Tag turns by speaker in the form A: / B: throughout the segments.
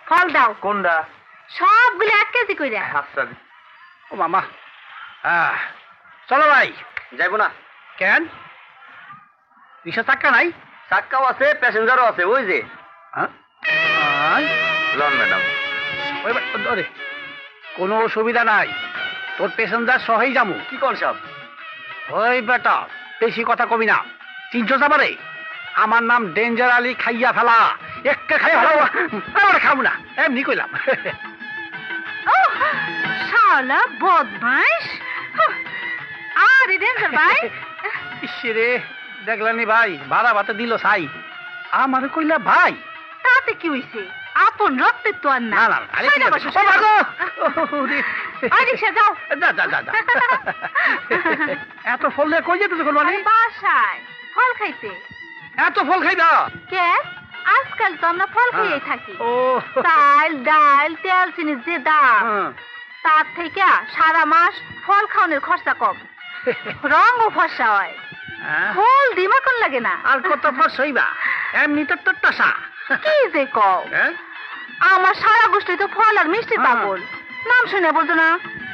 A: ফল দাও।
B: কোনটা?
A: সবগুলো 1 কেজি কইরা।
B: আচ্ছা।
C: ও মামা, চলো ভাই।
B: যাইবো না
C: কেন? রিক্সা চাক্কা নাই?
B: চাক্কাও আছে, প্যাসেঞ্জারও আছে। ওই যে লন ম্যাডাম।
C: ওই কোনো অসুবিধা নাই, তোর প্যাসেঞ্জার সহই যামু।
B: কি কোন সব?
C: ওই বেটা বেশি কথা কবি না, চিনছো যাবারে? আমার নাম ডেঞ্জার আলী খাইয়া ফেলা। একটা খাইয়া ফেলা আমরা খাবো না, এমনি কইলাম।
A: শালা বদমাইশ। আরে ডেঞ্জার ভাই।
C: ইসরে দেখলানি ভাই, ভাড়া ভাতে দিল সাই, আমার কইলা ভাই।
A: তাতে কি হইছে? আপন রক্তের তো আর না। রিক্সা যাও।
C: এত ফল নিয়ে কই যেতে তখন? মানে
A: বাসায় ফল খাইতে।
C: এত ফল খাইবা
A: কে? আজকাল তো আমরা ফল খাইয়ে থাকি।
C: ও
A: চাল ডাল তেল চিনি যে দাম, তার থেকে সারা মাস ফল খাওয়ানোর খরচা কম, রঙও ফর্সা হয়, ফল দিমাকন লাগে না।
C: আর কত ফর্সা হইবা? এমনি তো টট্টাসা।
A: কি যে কও, আমার সারা গোষ্ঠী তো ফল আর মিষ্টি পাগল। নাম শুনে বলতো না?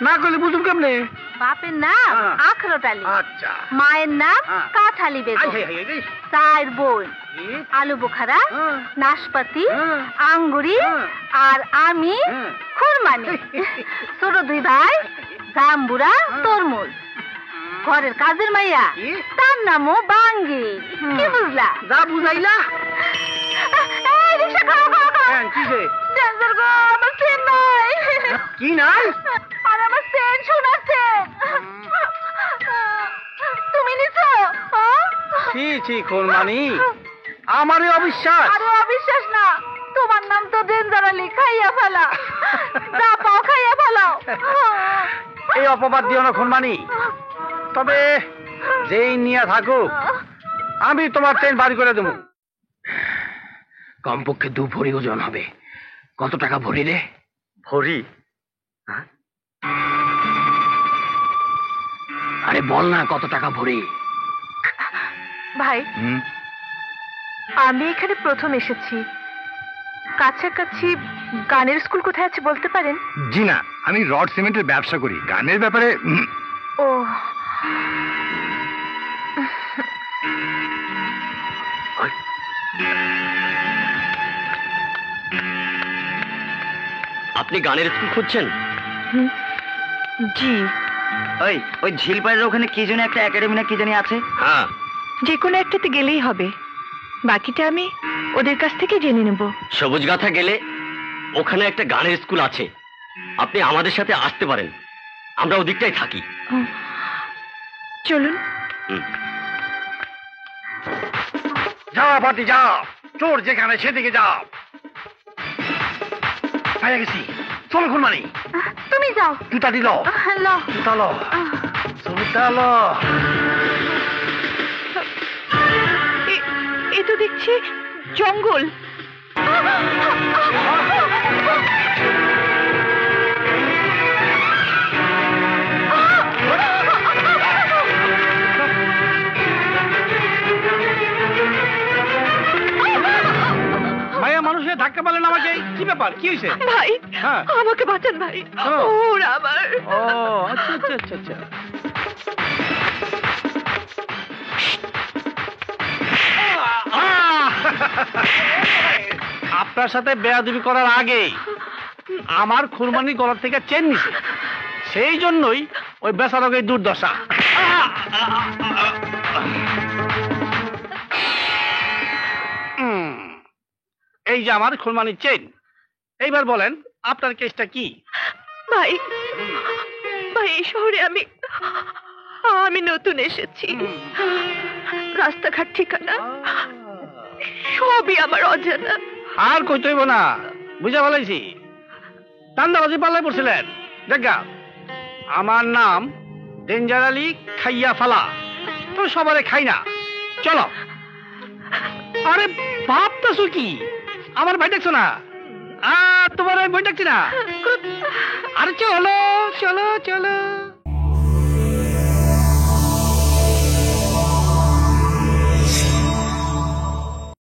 C: না করলে বুঝুন কেমনে?
A: বাপের নাম আখরোট আলী,
C: আচ্ছা,
A: মায়ের নাম কাঠালি বেগম, 4 বোন আলু বোখারা, নাশপাতি, আঙ্গুরি আর আমি খুরমানি। ছোট 2 ভাই জাম্বুরা তরমুজ। ঘরের কাজের মাইয়া, তার নামও বাঙ্গি। কি বুঝলা?
C: যা বুঝাইলা। কি নাই?
A: আর আমার সেন শোনাচ্ছে। তুমি নিছো?
C: ছি খুরমানি, আমারই অবিশ্বাস।
A: আরে অবিশ্বাস না, তোমার নাম তো ডেঞ্জার আলী খাইয়া ফেলা। যা পাও খাইয়া ফেলাও।
C: এই অপবাদ দিও না খুরমানি। তবে যেই নিয়ে থাকুক, আমি তোমার চেন বাড়ি করে দেবো। কমপক্ষে 2 ভরি ওজন হবে। কত টাকা ভরি রে?
B: ভরি?
C: আরে বল না, কত টাকা ভরি?
A: ভাই, আমি এখানে প্রথম এসেছি। কাছাকাছি গানের স্কুল কোথায় আছে বলতে পারেন?
D: জি না, আমি রড সিমেন্টের ব্যবসা করি। গানের ব্যাপারে
A: ও,
B: আপনি গানের স্কুল খুঁজছেন?
A: জি।
B: ওই ঝিলপাড়ের ওখানে কি যেন একটা একাডেমি না কি জানি আছে?
A: হ্যাঁ, যে কোনো একটাতে গেলেই হবে, বাকিটা আমি ওদের কাছ থেকে জেনে নেব।
B: সবুজগাথা গেলে ওখানে একটা গানের স্কুল আছে, আপনি আমাদের সাথে আসতে পারেন, আমরা ওদিকটাই থাকি।
A: চলুন।
C: যাও পাটি যাও, চোর যেখানে সেদিকে যাও। পাইয়া গেছি, চলো খুরমানি।
A: তুমি যাও।
C: জুতা দিল, জুতা লো, জুতা লো।
A: এ তো দেখছি জঙ্গল।
C: মায়া মানুষের ধাক্কা পারলেন আমাকে, কি ব্যাপার? কি হয়েছে
A: ভাই? আমাকে বাঁচান ভাই। ওরা আবার।
C: ও আচ্ছা আচ্ছা আচ্ছা আচ্ছা। আপনার সাথে বেয়াদবি করার আগে আমার খুরমানি গলা থেকে চেন নিছে, সেই জন্যই ওই বেচারাকে দুর্দশা। এই যে আমার খুরমানির চেন। এইবার বলেন আপনার কেসটা কি?
A: ভাই, ভাই এই শহরে আমি নতুন এসেছি। রাস্তাঘাট ঠিকানা সবই আমার অজানা।
C: আর কইতে হইব না, বুঝা ফেলাইছি। দান্দাবাজি পাল্লায় পড়ছিলেন। দেখা, আমার নাম ডেঞ্জার আলী খাইয়া ফালা, তো সবারে খাই না। চলো। আরে ভাবতেছো কি? আমার ভাই দেখছো না? আর তোমার আমি বই ডাকছি না? আরে চলো চলো চলো।